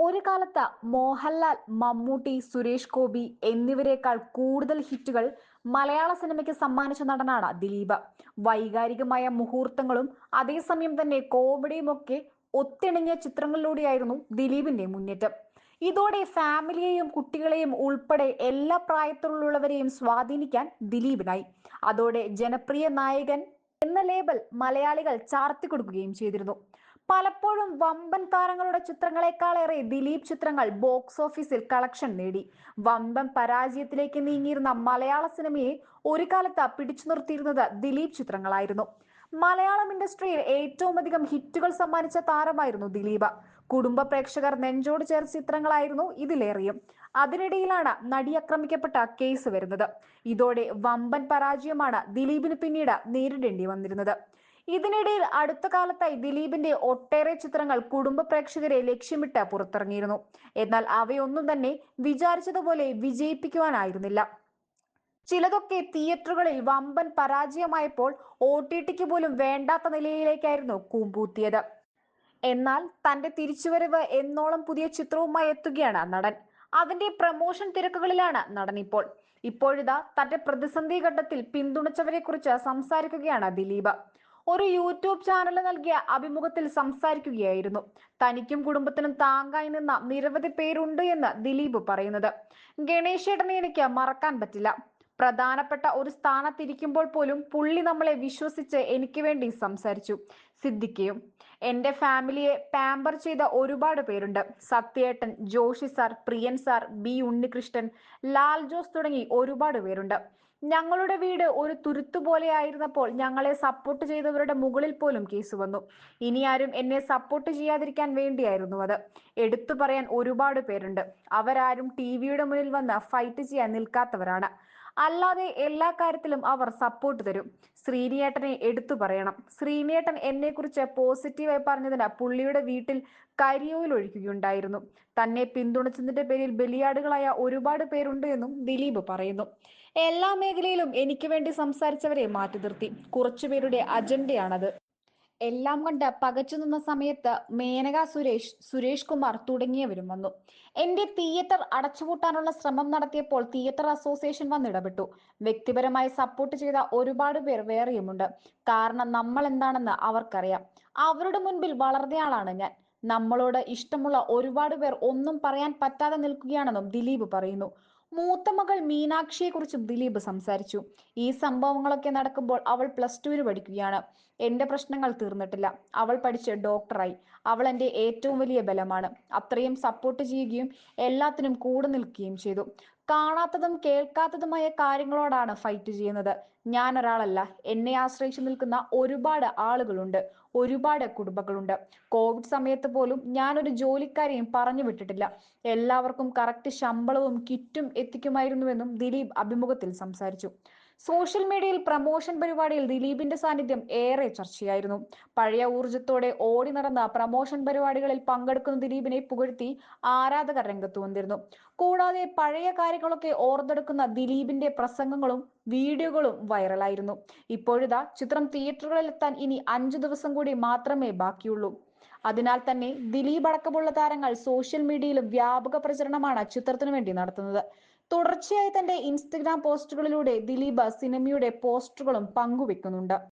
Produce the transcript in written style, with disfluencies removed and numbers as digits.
ഒരു കാലത്ത് മോഹൻലാൽ, മമ്മൂട്ടി, സുരേഷ് ഗോപി എന്നിവരെക്കാൾ കൂടുതൽ ഹിറ്റുകൾ മലയാള സിനിമയ്ക്ക് സമ്മാനിച്ച നടനാണ് ദിലീപ്. വൈകാരികമായ മുഹൂർത്തങ്ങളും അതേസമയം തന്നെ കോമഡിയുമൊക്കെ ഒത്തിണങ്ങിയ ചിത്രങ്ങളിലൂടെയായിരുന്നു ദിലീപിന്റെ മുന്നേറ്റം. ഇതോടെ ഫാമിലിയെയും കുട്ടികളെയും ഉൾപ്പെടെ എല്ലാ പ്രായത്തിലുള്ളവരെയും സ്വാധീനിക്കാൻ ദിലീപിനായി. അതോടെ ജനപ്രിയ നായകൻ എന്ന ലേബൽ മലയാളികൾ ചാർത്തിക്കൊടുക്കുകയും ചെയ്തിരുന്നു. പലപ്പോഴും വമ്പൻ താരങ്ങളുടെ ചിത്രങ്ങളെക്കാളേറെ ദിലീപ് ചിത്രങ്ങൾ ബോക്സ് ഓഫീസിൽ കളക്ഷൻ നേടി. വമ്പൻ പരാജയത്തിലേക്ക് നീങ്ങിയിരുന്ന മലയാള സിനിമയെ ഒരു കാലത്ത് പിടിച്ചു നിർത്തിയിരുന്നത് ദിലീപ് ചിത്രങ്ങളായിരുന്നു. മലയാളം ഇൻഡസ്ട്രിയിൽ ഏറ്റവും അധികം ഹിറ്റുകൾ സമ്മാനിച്ച താരമായിരുന്നു ദിലീപ്. കുടുംബ പ്രേക്ഷകർ നെഞ്ചോട് ചേർത്ത ചിത്രങ്ങളായിരുന്നു ഇതിലേറെയും. അതിനിടയിലാണ് നടി ആക്രമിക്കപ്പെട്ട കേസ് വരുന്നത്. ഇതോടെ വമ്പൻ പരാജയമാണ് ദിലീപിന് പിന്നീട് നേരിടേണ്ടി വന്നിരുന്നത്. ഇതിനിടയിൽ അടുത്ത കാലത്തായി ദിലീപിന്റെ ഒട്ടേറെ ചിത്രങ്ങൾ കുടുംബ പ്രേക്ഷകരെ ലക്ഷ്യമിട്ട് പുറത്തിറങ്ങിയിരുന്നു. എന്നാൽ അവയൊന്നും തന്നെ വിചാരിച്ചതുപോലെ വിജയിപ്പിക്കുവാനായിരുന്നില്ല. ചിലതൊക്കെ തിയേറ്ററുകളിൽ വമ്പൻ പരാജയമായപ്പോൾ OTTക്ക് പോലും വേണ്ടാത്ത നിലയിലേക്കായിരുന്നു കൂമ്പൂത്തിയത്. എന്നാൽ തന്റെ തിരിച്ചുവരവ് എന്നോളം പുതിയ ചിത്രവുമായി എത്തുകയാണ് നടൻ. അതിന്റെ പ്രമോഷൻ തിരക്കുകളിലാണ് നടൻ ഇപ്പോൾ. ഇപ്പോഴിതാ തന്റെ പ്രതിസന്ധി ഘട്ടത്തിൽ പിന്തുണച്ചവരെ കുറിച്ച് സംസാരിക്കുകയാണ് ദിലീപ്. ഒരു യൂട്യൂബ് ചാനലിന് നൽകിയ അഭിമുഖത്തിൽ സംസാരിക്കുകയായിരുന്നു. തനിക്കും കുടുംബത്തിനും താങ്ങായി നിന്ന നിരവധി പേരുണ്ട് എന്ന് ദിലീപ് പറയുന്നത്. ഗണേശേട്ടനെ എനിക്ക് മറക്കാൻ പറ്റില്ല. പ്രധാനപ്പെട്ട ഒരു സ്ഥാനത്തിരിക്കുമ്പോൾ പോലും പുള്ളി നമ്മളെ വിശ്വസിച്ച് എനിക്ക് വേണ്ടി സംസാരിച്ചു. സിദ്ദിഖയും എന്റെ ഫാമിലിയെ പാമ്പർ ചെയ്ത ഒരുപാട് പേരുണ്ട്. സത്യേട്ടൻ, ജോഷി സാർ, പ്രിയൻ സാർ, ബി ഉണ്ണികൃഷ്ണൻ, ലാൽ ജോസ് തുടങ്ങി ഒരുപാട് പേരുണ്ട്. ഞങ്ങളുടെ വീട് ഒരു തുരുത്തുപോലെയായിരുന്നപ്പോൾ ഞങ്ങളെ സപ്പോർട്ട് ചെയ്തവരുടെ മുകളിൽ പോലും കേസ് വന്നു. ഇനി ആരും എന്നെ സപ്പോർട്ട് ചെയ്യാതിരിക്കാൻ വേണ്ടിയായിരുന്നു അത്. എടുത്തു പറയാൻ ഒരുപാട് പേരുണ്ട്. അവരാരും ടിവിയുടെ മുന്നിൽ വന്ന് ഫൈറ്റ് ചെയ്യാൻ നിൽക്കാത്തവരാണ്. അല്ലാതെ എല്ലാ കാര്യത്തിലും അവർ സപ്പോർട്ട് തരും. ശ്രീനിയേട്ടനെ എടുത്തു പറയണം. ശ്രീനിയേട്ടൻ എന്നെ കുറിച്ച് പോസിറ്റീവായി പറഞ്ഞതിന് പുള്ളിയുടെ വീട്ടിൽ കരിയോയിൽ ഒഴിക്കുകയുണ്ടായിരുന്നു. തന്നെ പിന്തുണച്ചതിന്റെ പേരിൽ ബലിയാടുകളായ ഒരുപാട് പേരുണ്ട് എന്നും ദിലീപ് പറയുന്നു. എല്ലാ മേഖലയിലും എനിക്ക് വേണ്ടി സംസാരിച്ചവരെ മാറ്റി നിർത്തി. കുറച്ചുപേരുടെ അജണ്ടയാണത്. എല്ലാം കണ്ട് പകച്ചു നിന്ന സമയത്ത് മേനക സുരേഷ്, സുരേഷ് കുമാർ തുടങ്ങിയവരും വന്നു. എന്റെ തിയേറ്റർ അടച്ചുപൂട്ടാനുള്ള ശ്രമം നടത്തിയപ്പോൾ തിയേറ്റർ അസോസിയേഷൻ വന്നിടപെട്ടു. വ്യക്തിപരമായി സപ്പോർട്ട് ചെയ്ത ഒരുപാട് പേർ വേറെയുമുണ്ട്. കാരണം നമ്മൾ എന്താണെന്ന് അവർക്കറിയാം. അവരുടെ മുൻപിൽ വളർന്നയാളാണ് ഞാൻ. നമ്മളോട് ഇഷ്ടമുള്ള ഒരുപാട് പേർ ഒന്നും പറയാൻ പറ്റാതെ നിൽക്കുകയാണെന്നും ദിലീപ് പറയുന്നു. മൂത്ത മകൾ മീനാക്ഷിയെ കുറിച്ചും ദിലീപ് സംസാരിച്ചു. ഈ സംഭവങ്ങളൊക്കെ നടക്കുമ്പോൾ അവൾ +2 പഠിക്കുകയാണ്. എന്റെ പ്രശ്നങ്ങൾ തീർന്നിട്ടില്ല. അവൾ പഠിച്ച് ഡോക്ടറായി. അവൾ എൻ്റെ ഏറ്റവും വലിയ ബലമാണ്. അത്രയും സപ്പോർട്ട് ചെയ്യുകയും എല്ലാത്തിനും കൂടെ നിൽക്കുകയും ചെയ്തു. കാണാത്തതും കേൾക്കാത്തതുമായ കാര്യങ്ങളോടാണ് ഫൈറ്റ് ചെയ്യുന്നത്. ഞാൻ ഒരാളല്ല. എന്നെ ആശ്രയിച്ചു നിൽക്കുന്ന ഒരുപാട് ആളുകളുണ്ട്. ഒരുപാട് കുടുംബങ്ങളുണ്ട്. കോവിഡ് സമയത്ത് പോലും ഞാനൊരു ജോലിക്കാരെയും പറഞ്ഞു വിട്ടിട്ടില്ല. എല്ലാവർക്കും കറക്റ്റ് ശമ്പളവും കിറ്റും എത്തിക്കുമായിരുന്നുവെന്നും ദിലീപ് അഭിമുഖത്തിൽ സംസാരിച്ചു. സോഷ്യൽ മീഡിയയിൽ പ്രമോഷൻ പരിപാടിയിൽ ദിലീപിന്റെ സാന്നിധ്യം ഏറെ ചർച്ചയായിരുന്നു. പഴയ ഊർജത്തോടെ ഓടി നടന്ന പ്രമോഷൻ പരിപാടികളിൽ പങ്കെടുക്കുന്ന ദിലീപിനെ പുകഴ്ത്തി ആരാധകർ രംഗത്ത് വന്നിരുന്നു. കൂടാതെ പഴയ കാര്യങ്ങളൊക്കെ ഓർത്തെടുക്കുന്ന ദിലീപിന്റെ പ്രസംഗങ്ങളും വീഡിയോകളും വൈറലായിരുന്നു. ഇപ്പോഴിതാ ചിത്രം തിയേറ്ററുകളിലെത്താൻ ഇനി 5 ദിവസം കൂടി മാത്രമേ ബാക്കിയുള്ളൂ. അതിനാൽ തന്നെ ദിലീപ് അടക്കമുള്ള താരങ്ങൾ സോഷ്യൽ മീഡിയയിലും വ്യാപക പ്രചരണമാണ് ചിത്രത്തിനു വേണ്ടി നടത്തുന്നത്. തുടർച്ചയായി തന്റെ ഇൻസ്റ്റഗ്രാം പോസ്റ്റുകളിലൂടെ ദിലീപ് സിനിമയുടെ പോസ്റ്ററുകളും പങ്കുവെക്കുന്നുണ്ട്.